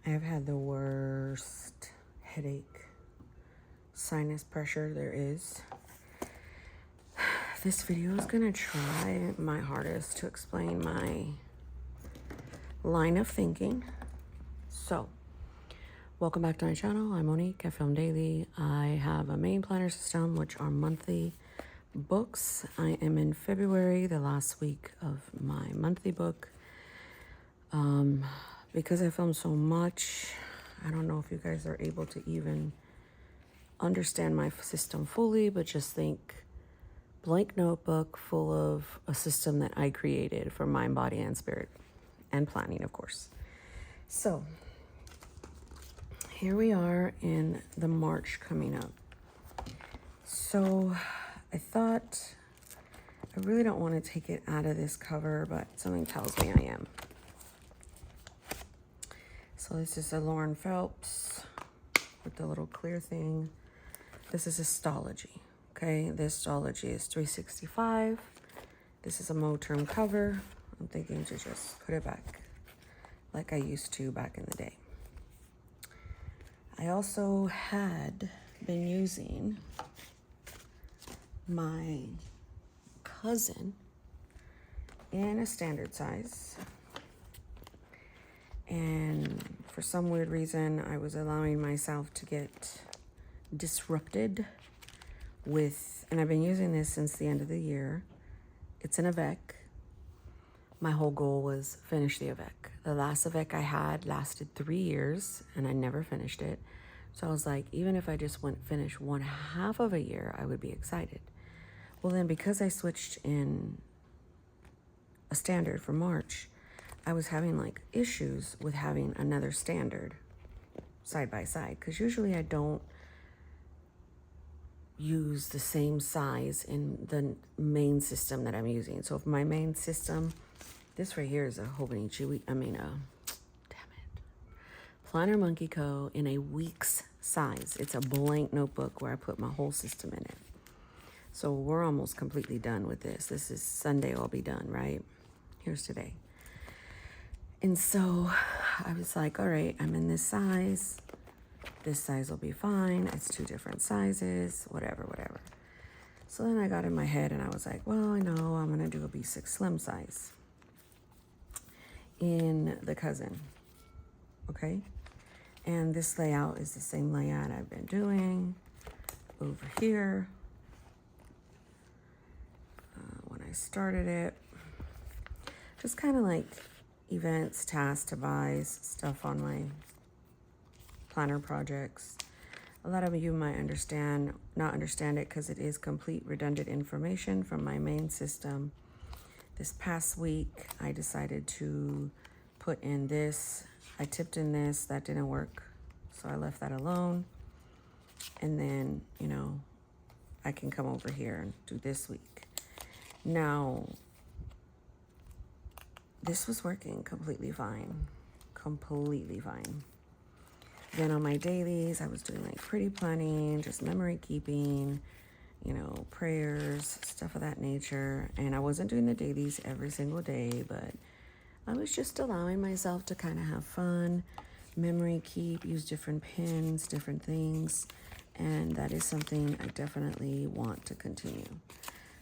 I've had the worst headache, sinus pressure there is. This video is gonna try my hardest to explain my line of thinking. So, welcome back to my channel. I'm Monique. I film daily. I have a main planner system, which are monthly books. I am in February, the last week of my monthly book. Because I film so much, I don't know if you guys are able to even understand my system fully, but just think blank notebook full of a system that I created for mind, body, and spirit, and planning, of course. So here we are in the March coming up. So I thought, I really don't want to take it out of this cover, but something tells me I am. So this is a Lauren Phelps with the little clear thing. This is a Stalogy, okay? This Stalogy is 365. This is a Moterm cover. I'm thinking to just put it back like I used to back in the day. I also had been using my cousin in a standard size. And for some weird reason, I was allowing myself to get disrupted with, and I've been using this since the end of the year. It's an Avec. My whole goal was finish the Avec. The last Avec I had lasted 3 years and I never finished it. So I was like, even if I just finish one half of a year, I would be excited. Well then, because I switched in a standard for March, I was having like issues with having another standard side by side, because usually I don't use the same size in the main system that I'm using. So if my main system, this right here is a Hobonichi, Planner Monkey Co. in a week's size. It's a blank notebook where I put my whole system in it. So we're almost completely done with this. This is Sunday, I'll be done, right? Here's today. And so I was like, all right, I'm in this size. This size will be fine. It's 2 different sizes, whatever. So then I got in my head and I was like, well, I know I'm going to do a B6 slim size in the cousin, okay? And this layout is the same layout I've been doing over here when I started it. Just kind of like events, tasks, to buys, stuff on my planner projects. A lot of you might not understand it because it is complete redundant information from my main system. This past week, I decided to put in this. I tipped in this, that didn't work. So I left that alone. And then, I can come over here and do this week. Now, this was working completely fine. Then on my dailies, I was doing like pretty planning, just memory keeping, prayers, stuff of that nature. And I wasn't doing the dailies every single day, but I was just allowing myself to kind of have fun, memory keep, use different pins, different things. And that is something I definitely want to continue.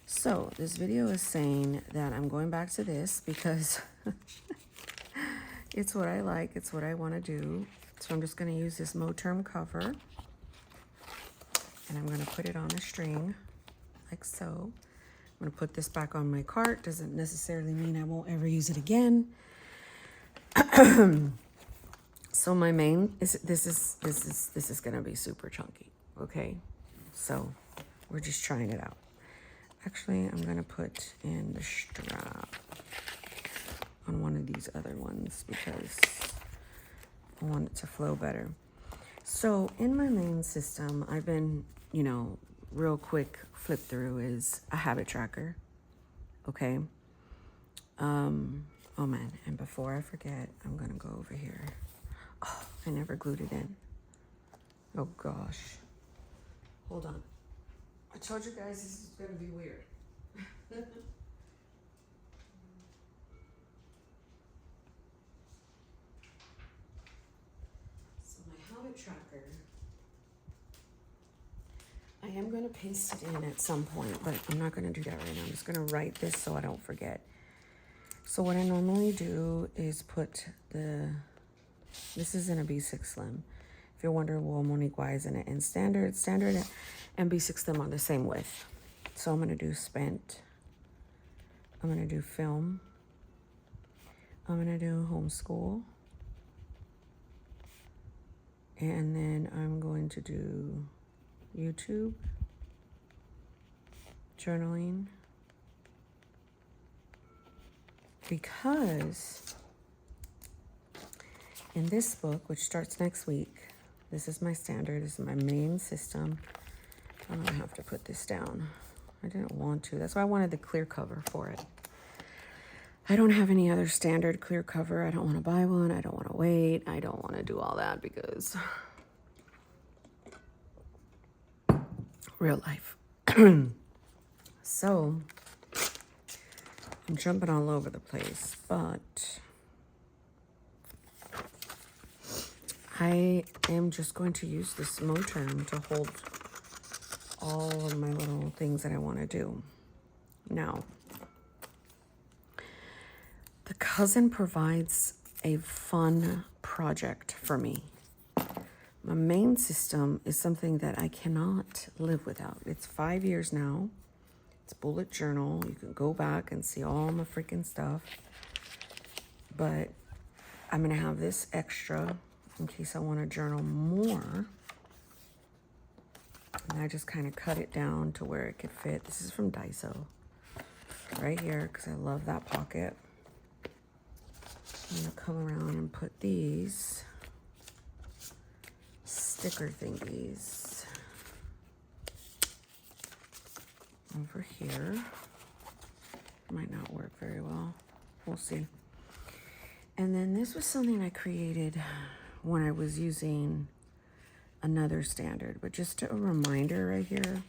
So this video is saying that I'm going back to this because it's what I like. It's what I want to do. So I'm just going to use this Moterm cover and I'm going to put it on a string like so. I'm going to put this back on my cart. Doesn't necessarily mean I won't ever use it again. So my main is this is going to be super chunky. Okay. So we're just trying it out. Actually, I'm going to put in the strap on one of these other ones because I want it to flow better. So in my main system, I've been, real quick flip through is a habit tracker. Okay. Oh man. And before I forget, I'm going to go over here. Oh, I never glued it in. Oh gosh. Hold on. I told you guys this is going to be weird. step tracker. I am going to paste it in at some point, but I'm not going to do that right now. I'm just going to write this so I don't forget. So what I normally do is put this is in a B6 Slim. If you're wondering, well, Monique, why isn't it in standard? Standard and B6 Slim are the same width. So I'm going to do spent. I'm going to do film. I'm going to do homeschool. And then I'm going to do YouTube, journaling, because in this book, which starts next week, this is my standard, this is my main system. I'm gonna have to put this down. I didn't want to, that's why I wanted the clear cover for it. I don't have any other standard clear cover. I don't want to buy one. I don't want to wait. I don't want to do all that because real life. So I'm jumping all over the place, but I am just going to use this Motrin to hold all of my little things that I want to do. Now, the cousin provides a fun project for me. My main system is something that I cannot live without. It's 5 years now. It's bullet journal. You can go back and see all my freaking stuff. But I'm going to have this extra in case I want to journal more. And I just kind of cut it down to where it could fit. This is from Daiso. Right here, because I love that pocket. I'm going to come around and put these sticker thingies over here. Might not work very well. We'll see. And then this was something I created when I was using another standard, but just a reminder right here.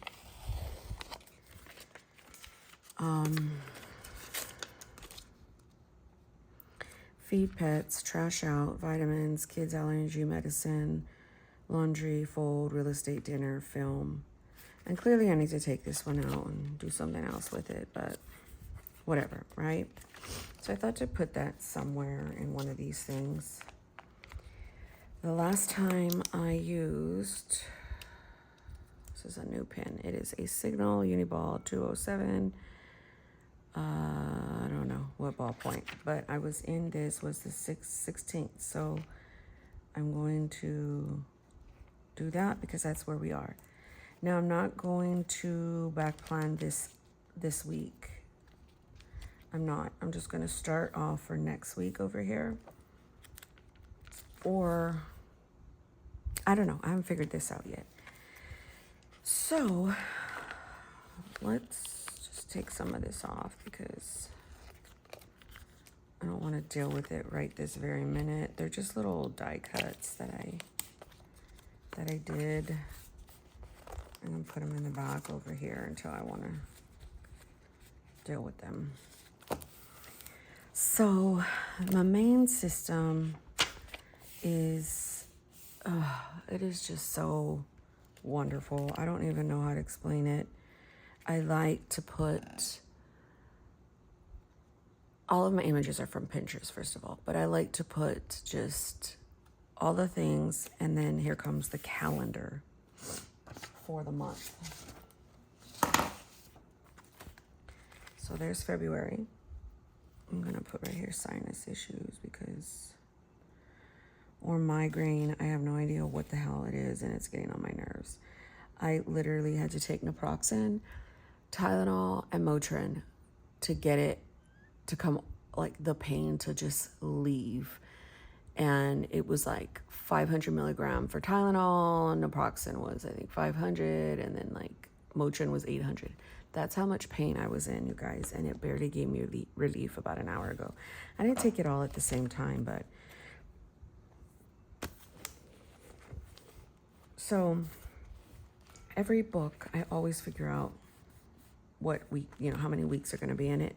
Feed pets, trash out, vitamins, kids allergy medicine, laundry, fold, real estate dinner, film. And clearly I need to take this one out and do something else with it, but whatever, right? So I thought to put that somewhere in one of these things. The last time I used, this is a new pin. It is a Signal Uniball 207. I don't know what ballpoint, but I was in this, was the 16th. So I'm going to do that because that's where we are. Now I'm not going to back plan this week. I'm not. I'm just going to start off for next week over here. Or, I don't know. I haven't figured this out yet. So, let's just take some of this off because I don't want to deal with it right this very minute. They're just little die cuts that I did. I'm going to put them in the back over here until I want to deal with them. So, my main system is, it is just so wonderful. I don't even know how to explain it. I like to put, all of my images are from Pinterest, first of all, but I like to put just all the things, and then here comes the calendar for the month. So there's February. I'm gonna put right here sinus issues because, or migraine. I have no idea what the hell it is, and it's getting on my nerves. I literally had to take naproxen, Tylenol, and Motrin to get it to come, like the pain to just leave. And it was like 500 milligram for Tylenol, naproxen was I think 500, and then like Motrin was 800. That's how much pain I was in, you guys, and it barely gave me relief about an hour ago. I didn't take it all at the same time, but so every book, I always figure out what week, how many weeks are going to be in it.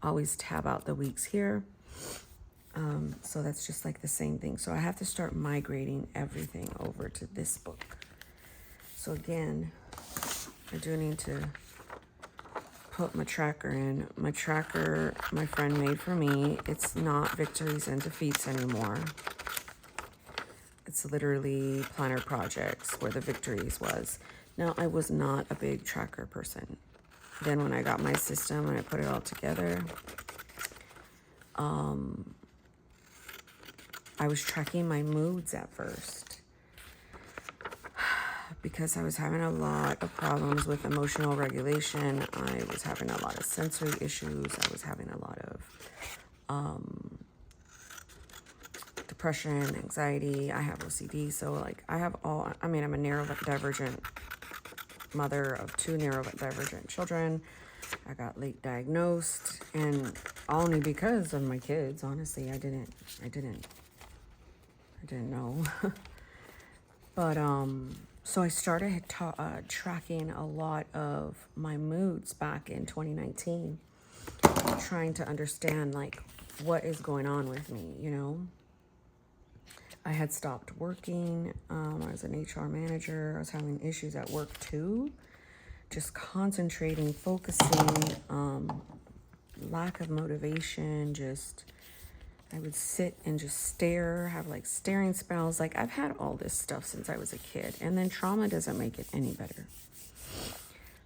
Always tab out the weeks here. So that's just like the same thing. So I have to start migrating everything over to this book. So again, I do need to put my tracker in. My tracker, my friend made for me. It's not victories and defeats anymore. It's literally planner projects where the victories was. Now, I was not a big tracker person. Then when I got my system and I put it all together, I was tracking my moods at first because I was having a lot of problems with emotional regulation. I was having a lot of sensory issues. I was having a lot of depression, anxiety. I have OCD. So like I'm a neurodivergent mother of 2 neurodivergent children. I got late diagnosed, and only because of my kids. Honestly, I didn't know. But so I started tracking a lot of my moods back in 2019, trying to understand like what is going on with me, you know. I had stopped working. I was an HR manager. I was having issues at work too. Just concentrating, focusing, lack of motivation. I would sit and just stare, have like staring spells. Like I've had all this stuff since I was a kid, and then trauma doesn't make it any better.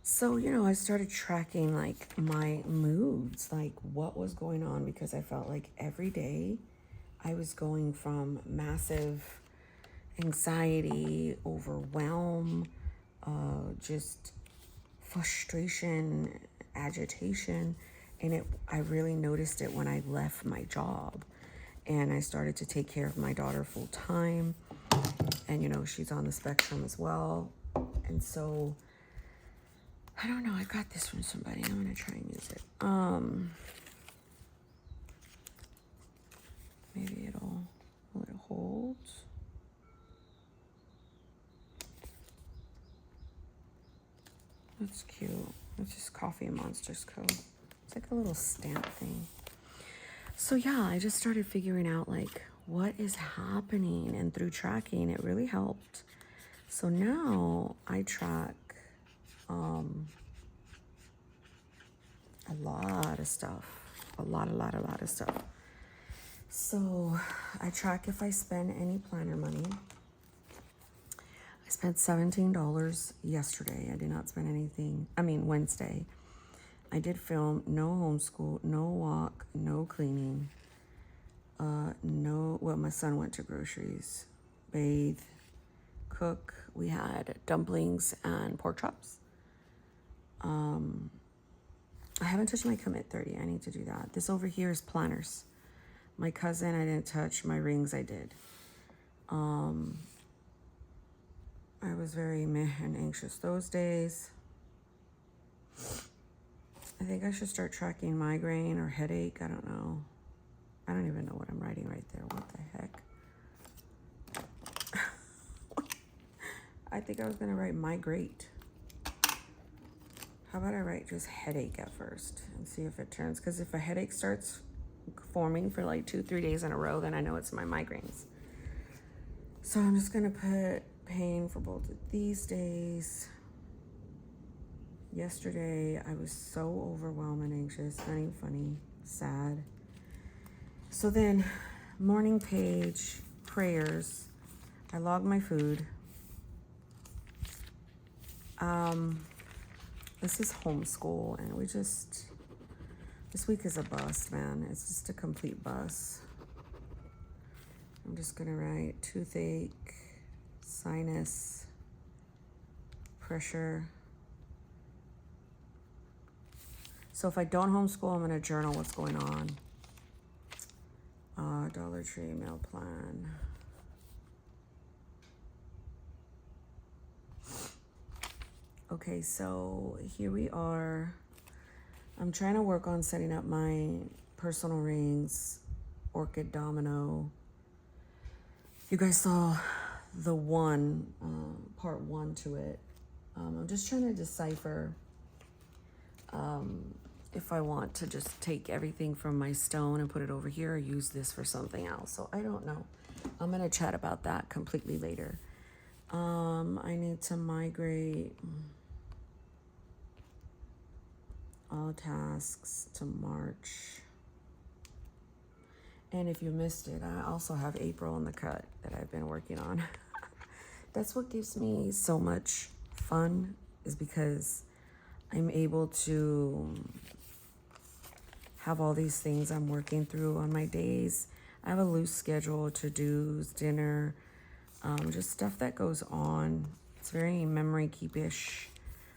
So, you know, I started tracking like my moods, like what was going on, because I felt like every day I was going from massive anxiety, overwhelm, just frustration, agitation. And I really noticed it when I left my job and I started to take care of my daughter full time. And, you know, she's on the spectrum as well. And so, I don't know, I got this from somebody. I'm going to try and use it. Maybe will it hold? That's cute. It's just Coffee and Monsters Co. It's like a little stamp thing. So yeah, I just started figuring out like what is happening, and through tracking, it really helped. So now I track a lot of stuff, a lot of stuff. So I track if I spend any planner money. I spent $17 yesterday. I did not spend anything. Wednesday. I did film, no homeschool, no walk, no cleaning. My son went to groceries, bathe, cook. We had dumplings and pork chops. I haven't touched my Commit 30. I need to do that. This over here is planners. My cousin, I didn't touch. My rings, I did. I was very meh and anxious those days. I think I should start tracking migraine or headache. I don't know. I don't even know what I'm writing right there. What the heck? I think I was going to write migrate. How about I write just headache at first and see if it turns? Because if a headache starts forming for like 2-3 days in a row, then I know it's my migraines. So I'm just going to put pain for both of these days. Yesterday, I was so overwhelmed and anxious, funny, sad. So then, morning page, prayers. I logged my food. This is homeschool, and this week is a bust, man. It's just a complete bust. I'm just gonna write toothache, sinus, pressure. So if I don't homeschool, I'm gonna journal what's going on. Dollar Tree meal plan. Okay, so here we are. I'm trying to work on setting up my personal rings, orchid domino. You guys saw the part one to it. I'm just trying to decipher if I want to just take everything from my stone and put it over here or use this for something else. So I don't know. I'm going to chat about that completely later. I need to migrate all tasks to March. And if you missed it, I also have April in the cut that I've been working on. That's what gives me so much fun, is because I'm able to have all these things I'm working through on my days. I have a loose schedule, to-dos, dinner, just stuff that goes on. It's very memory keep-ish,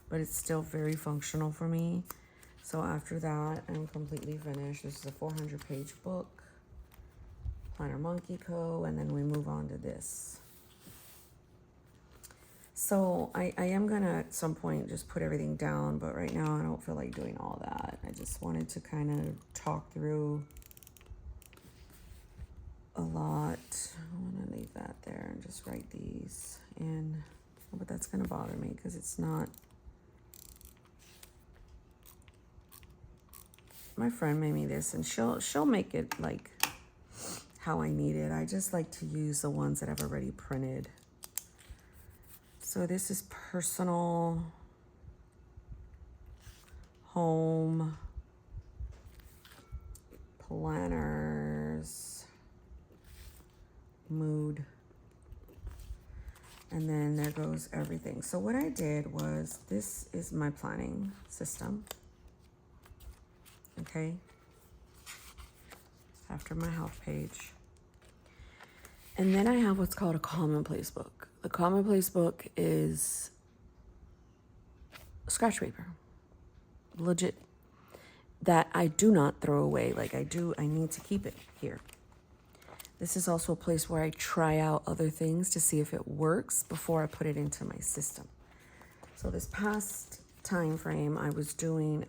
but it's still very functional for me. So after that, I'm completely finished. This is a 400-page book, Planner Monkey Co., and then we move on to this. So I am gonna at some point just put everything down, but right now I don't feel like doing all that. I just wanted to kind of talk through a lot. I want to leave that there and just write these in, but that's gonna bother me because it's not. My friend made me this, and she'll make it like how I need it. I just like to use the ones that I've already printed. So this is personal, home, planners, mood, and then there goes everything. So what I did was, this is my planning system, okay, after my health page. And then I have what's called a commonplace book. The commonplace book is scratch paper, legit, that I do not throw away. Like I need to keep it here. This is also a place where I try out other things to see if it works before I put it into my system. So this past time frame, I was doing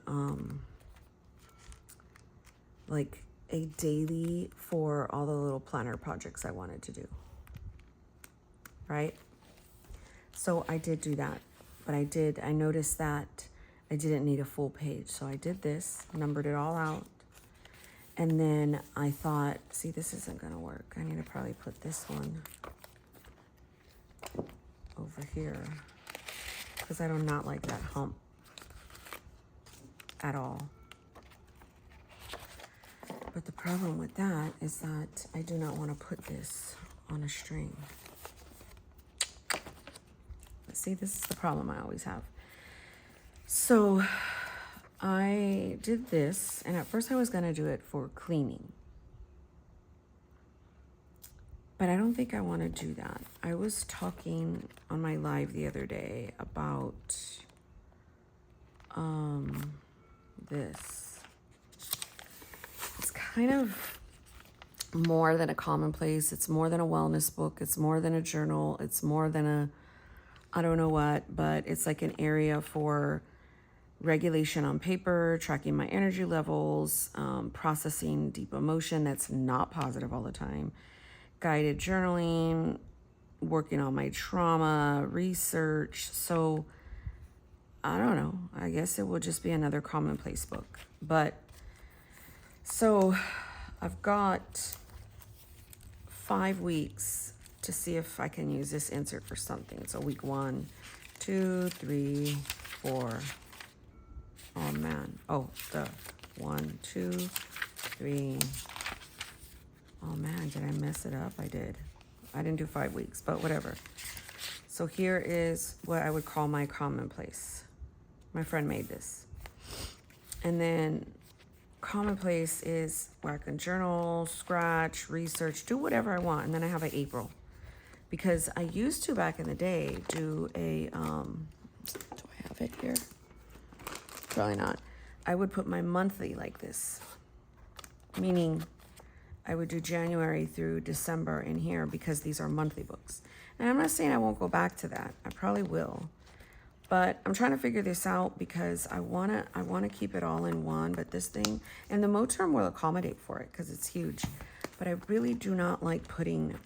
like a daily for all the little planner projects I wanted to do, right? So I did do that, but I noticed that I didn't need a full page. So I did this, numbered it all out. And then I thought, see, this isn't gonna work. I need to probably put this one over here because I do not like that hump at all. But the problem with that is that I do not want to put this on a string. But see, this is the problem I always have. So I did this, and at first I was going to do it for cleaning. But I don't think I want to do that. I was talking on my live the other day about this. It's kind of more than a commonplace. It's more than a wellness book. It's more than a journal. It's more than a, I don't know what, but it's like an area for regulation on paper, tracking my energy levels, processing deep emotion that's not positive all the time, guided journaling, working on my trauma, research. So I don't know. I guess it will just be another commonplace book. But so I've got 5 weeks to see if I can use this insert for something. So week 1, 2, 3, 4. Oh man. Oh, the 1, 2, 3. Oh man, did I mess it up? I did. I didn't do 5 weeks, but whatever. So here is what I would call my commonplace. My friend made this. And then commonplace is where I can journal, scratch, research, do whatever I want. And then I have an April. Because I used to, back in the day, do a, do I have it here? Probably not. I would put my monthly like this. Meaning I would do January through December in here because these are monthly books. And I'm not saying I won't go back to that. I probably will. But I'm trying to figure this out because I wanna keep it all in one, but this thing, and the Moterm will accommodate for it because it's huge. But I really do not like putting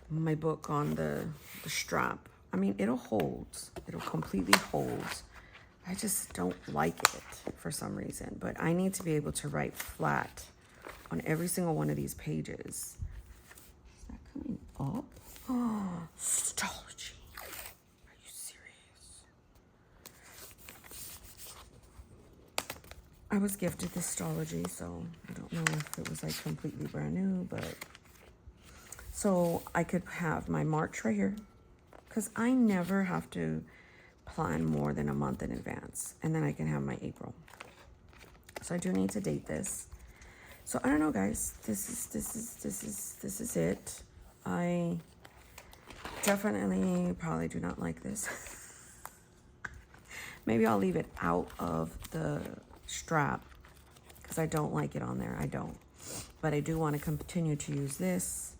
my book on the strap. I mean, it'll completely hold, I just don't like it for some reason. But I need to be able to write flat on every single one of these pages. Is that coming up? Oh, Stalogy. Are you serious? I was gifted this Stalogy, so I don't know if it was like completely brand new, but so I could have my March right here, because I never have to plan more than a month in advance, and then I can have my April. So I do need to date this. So I don't know, guys. This is it. I definitely probably do not like this. Maybe I'll leave it out of the strap because I don't like it on there. I don't. But I do want to continue to use this.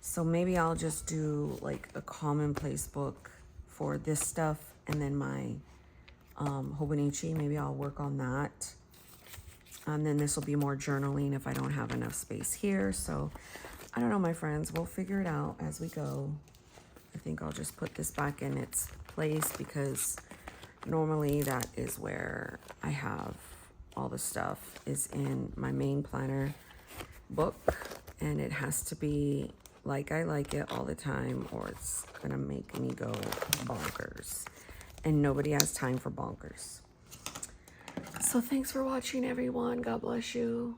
So maybe I'll just do like a commonplace book for this stuff, and then my Hobonichi, maybe I'll work on that. And then this will be more journaling if I don't have enough space here. So I don't know, my friends, we'll figure it out as we go. I think I'll just put this back in its place because normally that is where I have all the stuff, is in my main planner book, and it has to be like I like it all the time, or it's gonna make me go bonkers, and nobody has time for bonkers. So thanks for watching, everyone. God bless you.